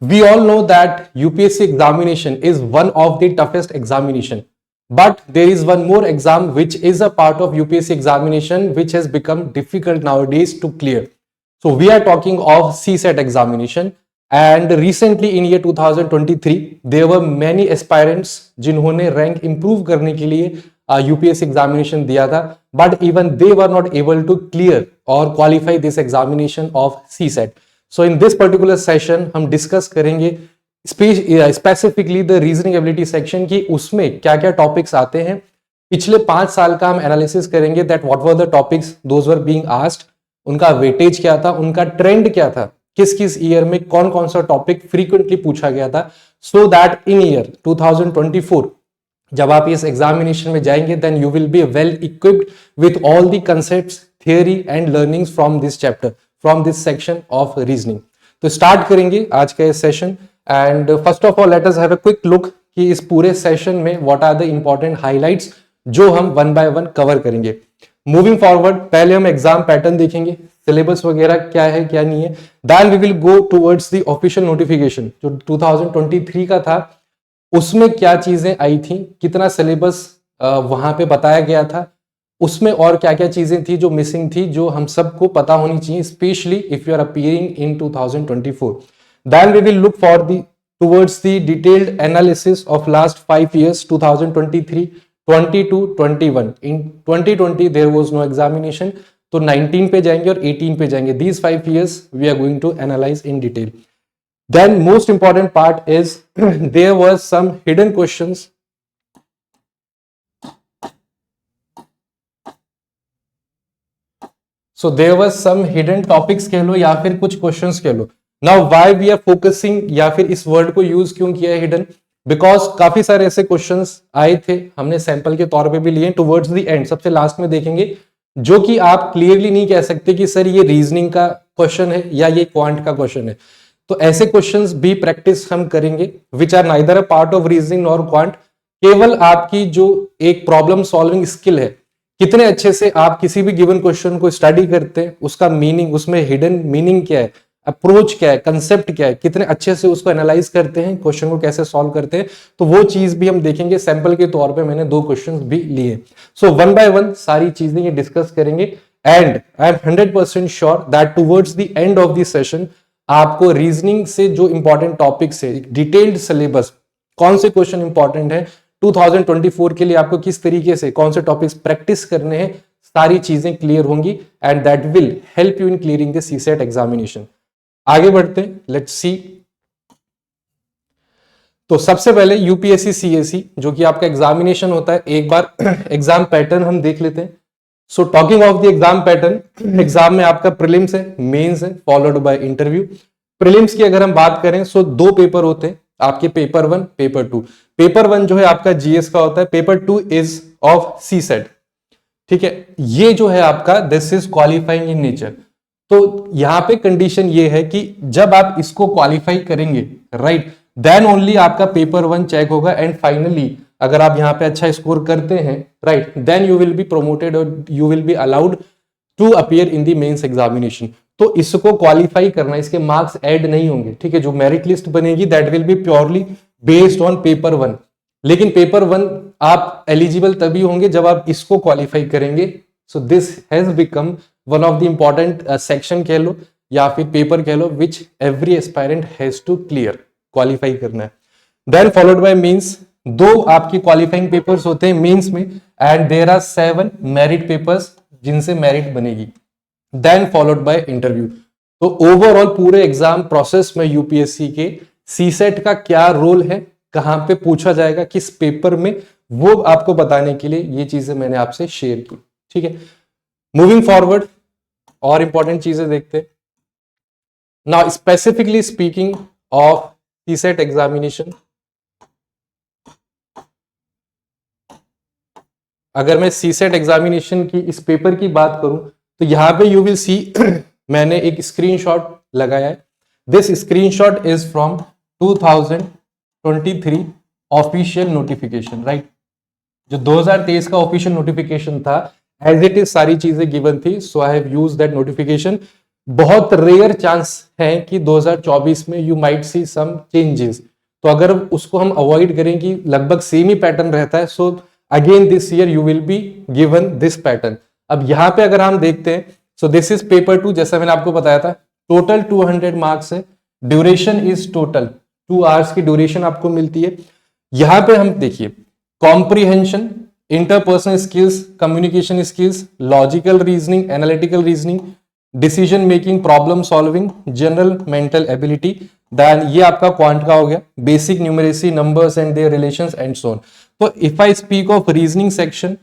We all know that UPSC examination is one of the toughest examination, but there is one more exam which is a part of UPSC examination which has become difficult nowadays to clear. So we are talking of CSET examination, and recently in year 2023 there were many aspirants जिन्होंने rank improve करने के लिए UPSC examination दिया था, but even they were not able to clear और qualify this examination of CSAT. So in this particular session हम discuss करेंगे specifically the reasoning ability section की, उसमें क्या क्या टॉपिक्स आते हैं. पिछले 5 साल का हम एनालिसिस करेंगे that what were the topics those were being asked, उनका वेटेज क्या था, उनका ट्रेंड क्या था, किस किस ईयर में कौन कौन सा टॉपिक फ्रीक्वेंटली पूछा गया था, सो दैट इन ईयर 2024 जब आप इस एग्जामिनेशन में जाएंगे then you will be well equipped with all the concepts, theory and learnings from this chapter, from this section of reasoning. तो स्टार्ट करेंगे आज का इस session. And first of all let us have a quick look कि इस पूरे session में what are the important highlights जो हम वन बाय वन कवर करेंगे. मूविंग फॉरवर्ड पहले हम एग्जाम पैटर्न देखेंगे, सिलेबस वगैरह क्या है क्या नहीं है. Then we will go towards the official notification जो 2023 का था, उसमें क्या चीजें आई थी, कितना सिलेबस वहां पे बताया गया था, उसमें और क्या क्या चीजें थी जो मिसिंग थी, जो हम सबको पता होनी चाहिए, specially if you are appearing in 2024. Then we will look for the towards the detailed analysis of last 5 years 2023, 22, 21. In 2020 there was no examination, तो 19 पे जाएंगे और 18 पे जाएंगे. These 5 years we are going to analyse in detail. Then most important part is there was some hidden questions. So there was some hidden topics कह लो या फिर कुछ questions कह लो. Now why we are focusing या फिर इस word को use क्यों किया है hidden? Because काफी सारे ऐसे questions आए थे, हमने सैंपल के तौर पे भी लिए. towards the end सबसे लास्ट में देखेंगे जो कि आप क्लियरली नहीं कह सकते कि सर ये रीजनिंग का क्वेश्चन है या ये क्वांट का क्वेश्चन है. तो ऐसे क्वेश्चंस भी प्रैक्टिस हम करेंगे which are neither a part of reasoning और क्वांट. केवल आपकी जो एक प्रॉब्लम सॉल्विंग स्किल है, कितने अच्छे से आप किसी भी गिवन क्वेश्चन को स्टडी करते हैं, उसका मीनिंग, उसमें हिडन मीनिंग क्या है, अप्रोच क्या है, कंसेप्ट क्या है, कितने अच्छे से उसको एनालाइज करते हैं, क्वेश्चन को कैसे सॉल्व करते हैं, तो वो चीज भी हम देखेंगे. सैंपल के तौर पे मैंने 2 क्वेश्चंस भी लिए. सो वन बाय वन सारी चीजें ये डिस्कस करेंगे. And I am 100% sure that towards the end of the session आपको रीजनिंग से जो इंपॉर्टेंट टॉपिक्स है, डिटेल्ड सिलेबस, कौन से क्वेश्चन इंपॉर्टेंट है 2024 के लिए, आपको किस तरीके से कौन से टॉपिक्स प्रैक्टिस करने हैं, सारी चीजें क्लियर होंगी. And that will help you in clearing the CSAT examination. आगे बढ़ते हैं, लेट्स सी. तो सबसे पहले यूपीएससी सीएसई जो कि आपका एग्जामिनेशन होता है, एक बार एग्जाम पैटर्न हम देख लेते हैं. So talking of the exam pattern, exam में आपका प्रीलिम्स है, मेंस है, फॉलोड बाय इंटरव्यू. प्रीलिम्स की अगर हम बात करें सो 2 पेपर होते हैं आपके, पेपर 1, पेपर 2. पेपर 1 जो है आपका जीएस का होता है, पेपर 2 इज ऑफ सीसेट. ठीक है, ये जो है आपका this is qualifying in nature. तो यहां पे कंडीशन ये है कि जब आप इसको क्वालिफाई करेंगे, राइट, देन ओनली आपका पेपर 1 चेक होगा. एंड फाइनली अगर आप यहां पे अच्छा स्कोर करते हैं, right, then you will be promoted और you will be allowed to appear in the mains examination. तो इसको क्वालिफाई करना, इसके मार्क्स ऐड नहीं होंगे. ठीक है, जो मेरिट लिस्ट बनेगी that will B purely based on paper 1. लेकिन पेपर 1 आप एलिजिबल तभी होंगे जब आप इसको क्वालिफाई करेंगे. So this has become one of the important section कह लो या फिर पेपर कह लो which every aspirant has to clear, qualify करना है. देन फॉलोड बाय मीन्स, 2 आपकी क्वालिफाइंग पेपर्स होते हैं मेंस में, and there are 7 merit papers जिनसे मेरिट बनेगी. Then followed by interview. तो ओवरऑल पूरे एग्जाम प्रोसेस में यूपीएससी के सीसेट का क्या रोल है, कहां पे पूछा जाएगा, किस पेपर में, वो आपको बताने के लिए ये चीजें मैंने आपसे शेयर की. ठीक है, मूविंग फॉरवर्ड और इंपॉर्टेंट चीजें देखते हैं. Now specifically speaking of CSAT examination, अगर मैं सीसेट एग्जामिनेशन की इस पेपर की बात करूं तो यहां पे यू विल सी मैंने एक स्क्रीनशॉट लगाया है. This screenshot is from 2023 official notification, right. जो 2023 का ऑफिशियल नोटिफिकेशन था, एज इट इज सारी चीजें गिवन थी. So I have used that notification. बहुत रेयर चांस है कि 2024 में you might see some changes. तो अगर उसको हम अवॉइड करें कि लगभग सेम ही पैटर्न रहता है, so again this year you will be given this pattern. अब यहां पे अगर हम देखते हैं, सो दिस इज पेपर 2, जैसा मैंने आपको बताया था, टोटल 200 मार्क्स है, ड्यूरेशन इज टोटल 2 आवर्स की ड्यूरेशन आपको मिलती है। यहां पे हम देखिए comprehension, interpersonal skills, communication skills, logical reasoning, analytical reasoning, decision making, problem solving, general mental ability, then ये आपका क्वांट का हो गया, basic numeracy, numbers and their relations and so on. तो if I speak of reasoning section,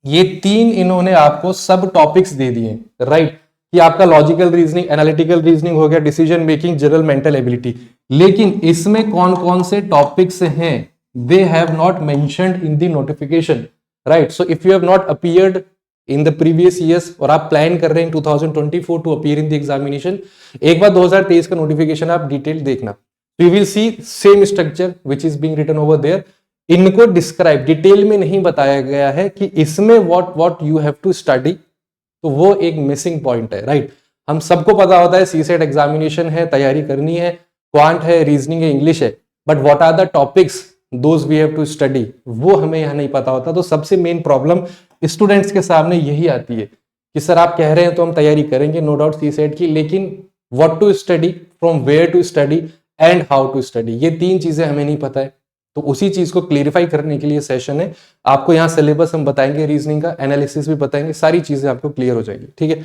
ये 3 इन्होंने आपको सब टॉपिक्स दे दिए, राइट, कि आपका लॉजिकल रीजनिंग, एनालिटिकल रीजनिंग हो गया, decision making, general mental ability. लेकिन इसमें कौन कौन से टॉपिक्स हैं, they have not mentioned in the notification, right. So if you have not appeared in the previous years और आप प्लान कर रहे हैं 2024 to appear in the examination, एक बार 2023 का नोटिफिकेशन आप डिटेल देखना, you will see same structure which is being written over there. इनको डिस्क्राइब डिटेल में नहीं बताया गया है कि इसमें what you have to study, तो वो एक मिसिंग पॉइंट है, राइट। हम सबको पता होता है सीसेट एग्जामिनेशन है, तैयारी करनी है, क्वांट है, रीजनिंग है, इंग्लिश है, but what are the topics those we have to study, वो हमें यहाँ नहीं पता होता। तो सबसे मेन प्रॉब्लम स्टूडेंट्स के सामने यही आती है कि सर आप कह रहे हैं तो हम तैयारी करेंगे नो डाउट सीसेट की, लेकिन what to study, from where to study and how to study, ये 3 चीजें हमें नहीं पता है। तो उसी चीज को क्लियरिफाई करने के लिए सेशन है। आपको यहाँ सिलेबस हम बताएंगे, रीजनिंग का एनालिसिस भी बताएंगे, सारी चीजें आपको क्लियर हो जाएगी, ठीक है।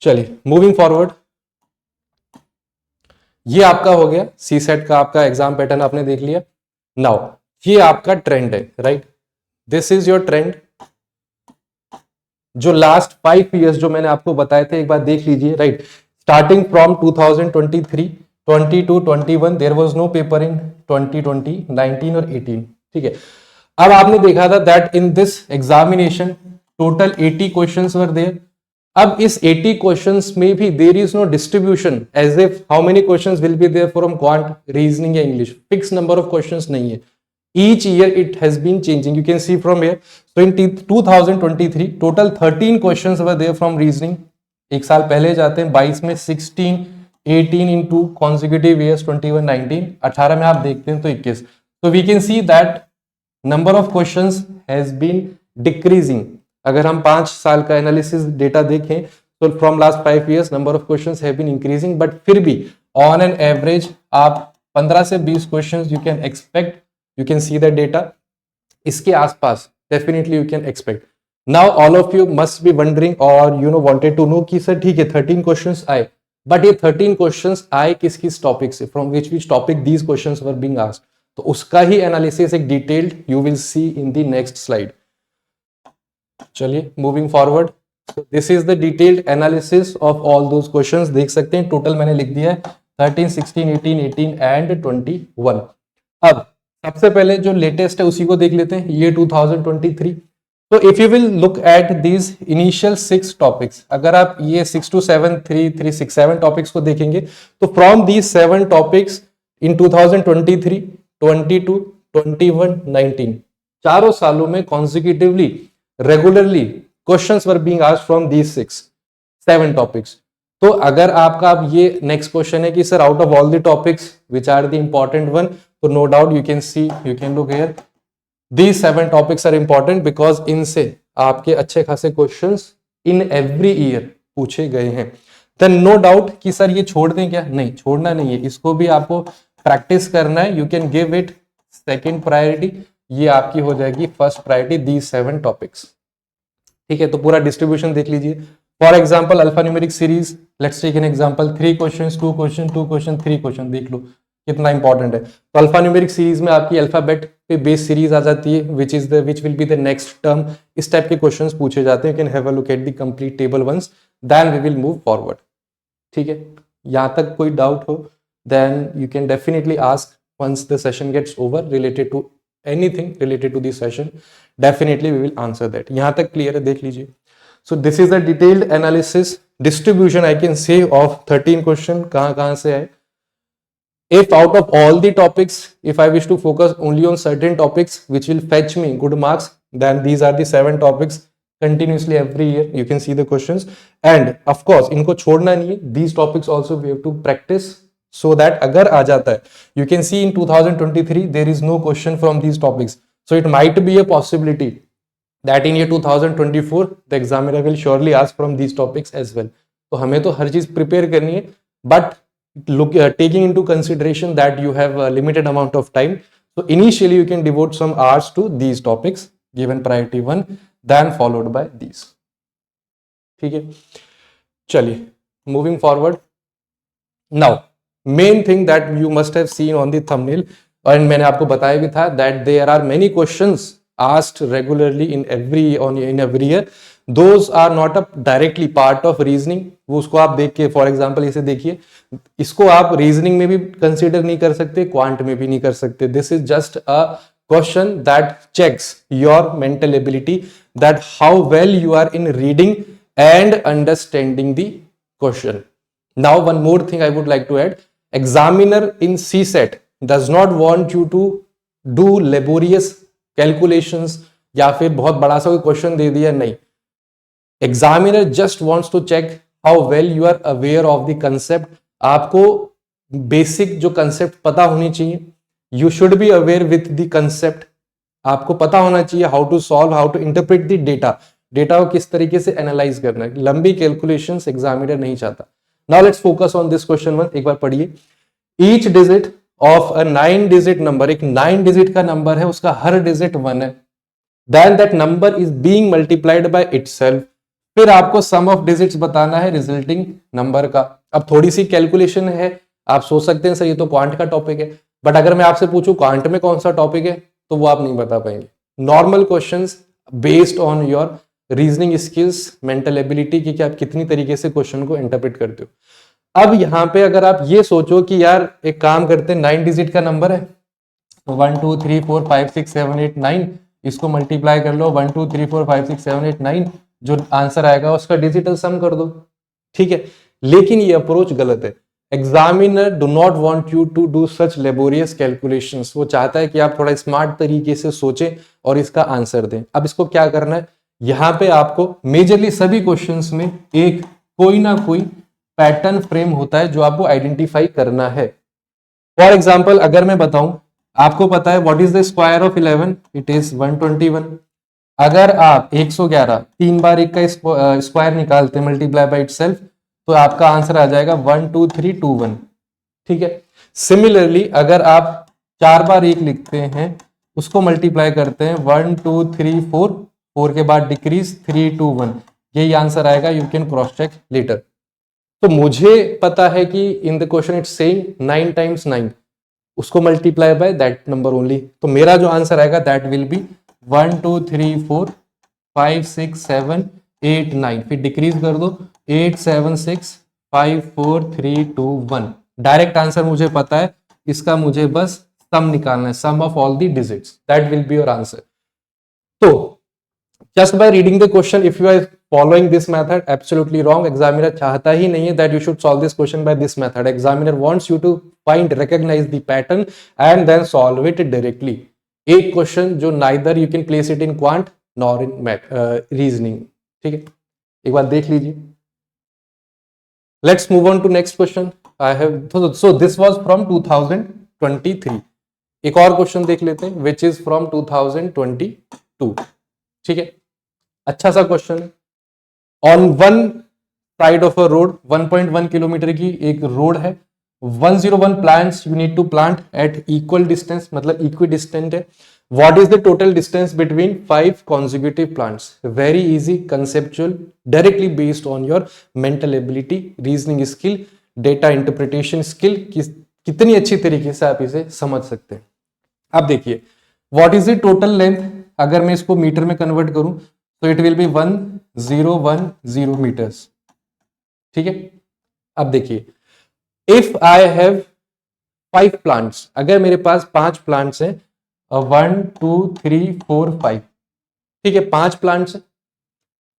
चलिए मूविंग फॉरवर्ड, ये आपका हो गया सी सेट का आपका एग्जाम पैटर्न आपने देख लिया। नाउ ये आपका ट्रेंड है, right, this is your trend. जो लास्ट 5 इयर्स जो मैंने आपको बताए थे एक बार देख लीजिए, right, starting from 2023, 22, 21, there was no paper in 2020, 19 और 18, ठीक है। अब आपने देखा था that in this examination total 80 questions were there. अब इस 80 क्वेश्चंस में भी there is no distribution as if how many questions will be there from quant, reasoning या English, fix number of questions नहीं है। Each year it has been changing. You can see from here. So in 2023, total 13 questions were there from reasoning. एक साल पहले जाते हैं 22 में 16, 18 in 2 consecutive years 21, 19, 18 में आप देखते हैं तो 21. So we can see that number of questions has been decreasing. अगर हम 5 साल का एनालिसिस डेटा देखें तो from last 5 years number of questions have been increasing, but फिर भी on an average आप 15 से 20 questions you can expect. You can see the data. इसके आसपास definitely you can expect. Now all of you must be wondering or you know wanted to know कि sir ठीक है 13 questions आए, but ये 13 questions आए किस किस टॉपिक से, from which topic these questions were being asked. तो उसका ही एनालिसिस एक detailed you will see in the next slide. चलिए moving forward. So this is the detailed analysis of all those questions. देख सकते हैं टोटल मैंने लिख दिया है 13, 16, 18, 18 and 21. अब सबसे पहले जो लेटेस्ट है उसी को देख लेते हैं, ये 2023। तो if you will look at these initial 6 topics, अगर आप ये 6 to 7, 3, 3, 6, 7 टॉपिक्स को देखेंगे तो फ्रॉम दीज 7 टॉपिक्स इन 2023, 22, 21, 19 चारों सालों में consecutively regularly questions were being asked from these 7 topics. तो अगर आपका अब ये नेक्स्ट क्वेश्चन है कि sir out of all the topics which are the important one, तो no doubt you can see, you can look here, these 7 topics are important because इनसे आपके अच्छे खासे क्वेश्चंस इन एवरी ईयर पूछे गए हैं। देन नो डाउट कि sir ये छोड़ दें क्या, नहीं छोड़ना नहीं है, इसको भी आपको प्रैक्टिस करना है। You can give it second priority, ये आपकी हो जाएगी फर्स्ट प्रायोरिटी, दीज 7 टॉपिक्स, ठीक है। तो पूरा डिस्ट्रीब्यूशन देख लीजिए। For example alpha numeric series, let's take an example, 3 question, 2 question, 2 question, 3 question, देख लो कितना इंपॉर्टेंट है। तो अल्फा न्यूमेरिक सीरीज में आपकी अल्फाबेट पे बेस सीरीज आ जाती है, which will be the next term. इस टाइप के क्वेश्चंस पूछे जाते हैं। You can have a look at the complete table once, then we will move forward, ठीक है। यहाँ तक कोई डाउट हो then you can definitely ask once the session gets over related to anything related to this session, definitely we will answer that. यहाँ तक clear है, देख लीजिए। So this is the detailed analysis distribution I can say of 13 question कहाँ से है। If out of all the topics, if I wish to focus only on certain topics which will fetch me good marks, then these are the 7 topics. continuously every year. You can see the questions, and of course इनको छोड़ना नहीं है. These topics also we have to practice so that अगर आ जाता है, you can see in 2023 there is no question from these topics, so it might be a possibility that in year 2024 the examiner will surely ask from these topics as well. तो हमें तो हर चीज prepare करनी है, but look taking into consideration that you have a limited amount of time, so initially you can devote some hours to these topics given priority 1, then followed by these. ठीक है, चलिए moving forward. Now main thing that you must have seen on the thumbnail, and मैंने आपको बताया भी था that there are many questions asked regularly in every year. Those are not a directly part of reasoning. वो उसको आप देख के, फॉर एग्जाम्पल इसे देखिए, इसको आप रीजनिंग में भी कंसिडर नहीं कर सकते, क्वांट में भी नहीं कर सकते. This is just a question that checks your mental ability, that how well you are in reading and understanding the question. Now one more thing I would like to add, examiner in CSET does not want you to do laborious calculations या फिर बहुत बड़ा सा कोई question दे दिया, नहीं. Examiner just wants to check how well you are aware of the concept. आपको basic जो कंसेप्ट पता होनी चाहिए. You should be aware with the concept. आपको पता होना चाहिए how to solve, how to interpret the data. Data को किस तरीके से एनालाइज करना है. लंबी कैलकुलेशंस एग्जामिनर नहीं चाहता. Now let's focus on this question 1. एक बार पढ़िए. Each digit of a 9 digit number, एक 9 digit का नंबर है, उसका हर डिजिट 1 है. Then that number is being multiplied by itself. फिर आपको सम ऑफ डिजिट्स बताना है रिजल्टिंग नंबर का. अब थोड़ी सी कैलकुलेशन है, आप सोच सकते हैं सर ये तो क्वांट का टॉपिक है, बट अगर मैं आपसे पूछूं क्वांट में कौन सा टॉपिक है, तो वो आप नहीं बता पाएंगे. Normal questions based on your reasoning skills, mental ability की, कि आप कितनी तरीके से क्वेश्चन को इंटरप्रेट करते हो. अब यहाँ पे अगर आप ये सोचो कि यार एक काम करते हैं, 9 डिजिट का नंबर है, 1 2 3 4 5 6 7 8 9, इसको मल्टीप्लाई कर लो 1 2 3 4 5 6 7 8 9, जो आंसर आएगा उसका डिजिटल सम कर दो. ठीक है, लेकिन ये अप्रोच गलत है. Examiner do not want you to do such laborious calculations. वो चाहता है कि आप थोड़ा स्मार्ट तरीके से सोचें और इसका आंसर दें. अब इसको क्या करना है, यहाँ पे आपको मेजरली सभी क्वेश्चंस में एक कोई ना कोई पैटर्न फ्रेम होता है जो आपको आइडेंटिफाई करना है. फॉर एग्जाम्पल अगर मैं बताऊं, आपको पता है what is the square of 11, it is 121. अगर आप 111 3 बार 1 का स्क्वायर निकालते हैं मल्टीप्लाई बाय इटसेल्फ, तो आपका आंसर आ जाएगा 1 2 3 2 1. ठीक है, सिमिलरली अगर आप 4 बार 1 लिखते हैं, उसको मल्टीप्लाई करते हैं 1 2 3 4, 4 के बाद डिक्रीज 3 2 1, यही आंसर आएगा. You can cross check later. तो मुझे पता है कि in the question it's saying 9 times 9, उसको multiply by that number only. तो मेरा जो आंसर आएगा दैट विल बी 1 2 3 4 5 6 7 8 9, फिर डिक्रीज कर दो 8 7 6 5 4 3 2 1. डायरेक्ट आंसर मुझे पता है, इसका मुझे बस सम निकालना है, sum of all the digits, that will be your answer. तो just by reading the question, if you are following this method, absolutely wrong. Examiner चाहता ही नहीं है that you should solve this question by this method. Examiner wants you to recognize the pattern and then solve it directly. एक question जो neither you can place it in quant nor in reasoning. ठीक है, एक बार देख लीजिए. Let's move on to next question. I have so this was from 2023. एक और क्वेश्चन देख लेते हैं which is from 2022. ठीक है, अच्छा सा क्वेश्चन है. On one side of a road, 1.1 kilometre की एक रोड है, 101 plants you need to plant at equal distance, मतलब इक्वी डिस्टेंट है. What is the total distance between 5 consecutive plants? Very easy, conceptual, directly based on your mental ability, reasoning skill, data interpretation skill, कितनी अच्छी तरीके से आप इसे समझ सकते हैं. अब देखिए, what is the total length? अगर मैं इसको मीटर में कन्वर्ट करूं तो इट विल बी 1010 मीटर्स. ठीक है, अब देखिए, इफ आई हैव 5 प्लांट्स, अगर मेरे पास 5 प्लांट्स हैं, 1 2 3 4 5, ठीक है, 5 प्लांट्स हैं,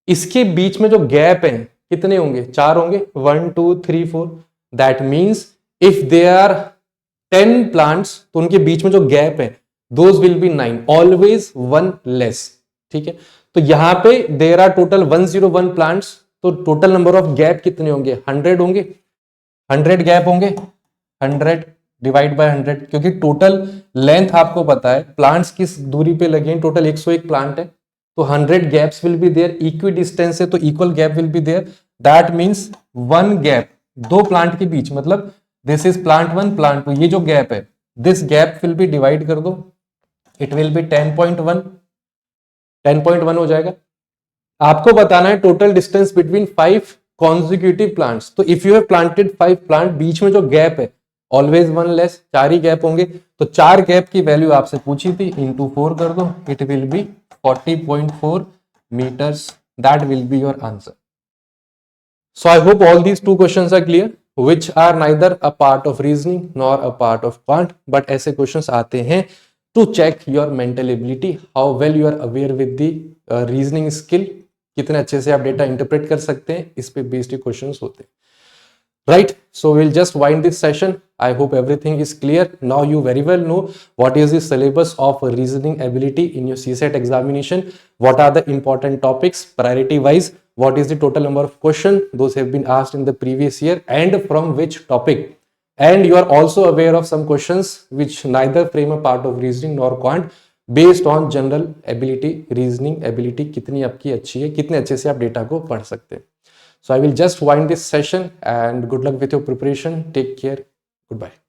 इसके बीच में जो गैप है कितने होंगे? 4 होंगे, 1 2 3 4. That means if they are 10 plants, तो उनके बीच में जो गैप है those will be 9, always 1 less. ठीक है, तो यहाँ पे देर आर टोटल 101 प्लांट्स, तो टोटल नंबर ऑफ गैप कितने होंगे? 100 होंगे, 100 गैप होंगे, 100 डिवाइड बाय 100, क्योंकि टोटल लेंथ आपको पता है प्लांट्स किस दूरी पे लगे हैं, टोटल 101 प्लांट है, तो 100 gaps will be there, equidistance है तो equal gap will be there, that means one gap, दो प्लांट के बीच, मतलब दिस इज प्लांट 1 प्लांट 2, ये जो गैप है this gap will B divide कर दो, इट विल बी 10.1, 10.1 हो जाएगा। आपको बताना है total distance between 5 consecutive plants, तो if you have planted 5 plant, बीच में जो गैप है ऑलवेज वन लेस, 4 ही गैप होंगे, तो 4 गैप की वैल्यू आपसे पूछी थी, इंटू 4 कर दो, it will be 40.4 meters, that will be your answer. So I hope all these two questions are clear, which are neither a part of reasoning nor a part of quant, but ऐसे questions आते हैं to check your mental ability, how well you are aware with the reasoning skill, कितने अच्छे से आप data interpret कर सकते हैं, इस पे बेस्ड क्वेश्चंस होते हैं, right? So we'll just wind this session. I hope everything is clear. Now you very well know what is the syllabus of reasoning ability in your CSET examination, what are the important topics priority wise, what is the total number of questions those have been asked in the previous year and from which topic, and you are also aware of some questions which neither frame a part of reasoning nor quant, based on general ability, reasoning ability कितनी आपकी अच्छी है, कितने अच्छे से आप data को पढ़ सकते हैं. So I will just wind this session and good luck with your preparation. Take care. Goodbye.